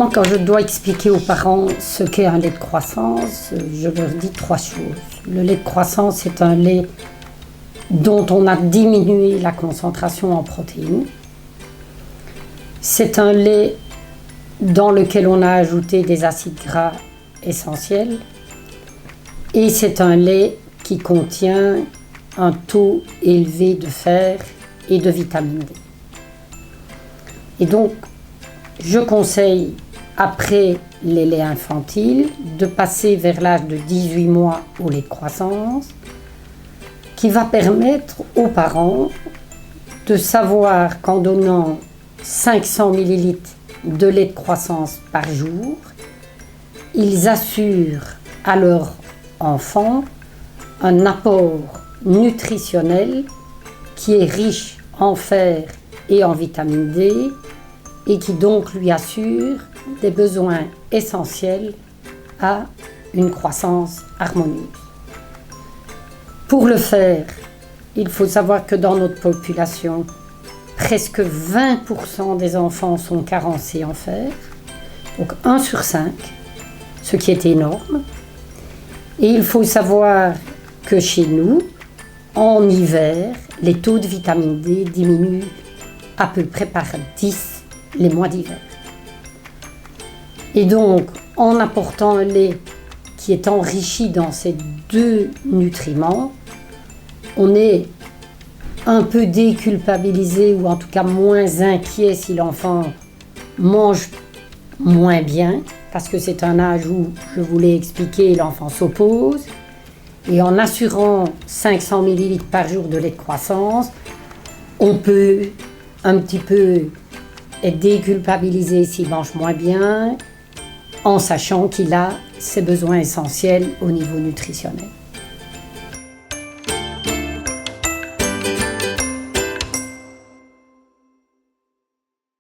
Moi, quand je dois expliquer aux parents ce qu'est un lait de croissance, je leur dis 3 choses. Le lait de croissance, c'est un lait dont on a diminué la concentration en protéines. C'est un lait dans lequel on a ajouté des acides gras essentiels. Et c'est un lait qui contient un taux élevé de fer et de vitamine D. Et donc, je conseille, après les laits infantiles, de passer vers l'âge de 18 mois au lait de croissance, qui va permettre aux parents de savoir qu'en donnant 500 ml de lait de croissance par jour, ils assurent à leur enfant un apport nutritionnel qui est riche en fer et en vitamine D et qui donc lui assure des besoins essentiels à une croissance harmonieuse. Pour le faire, il faut savoir que dans notre population, presque 20% des enfants sont carencés en fer, donc 1 sur 5, ce qui est énorme. Et il faut savoir que chez nous, en hiver, les taux de vitamine D diminuent à peu près par 10 les mois d'hiver. Et donc, en apportant un lait qui est enrichi dans ces 2 nutriments, on est un peu déculpabilisé ou en tout cas moins inquiet si l'enfant mange moins bien, parce que c'est un âge où, je vous l'ai expliqué, l'enfant s'oppose. Et en assurant 500 ml par jour de lait de croissance, on peut un petit peu être déculpabilisé s'il mange moins bien, en sachant qu'il a ses besoins essentiels au niveau nutritionnel.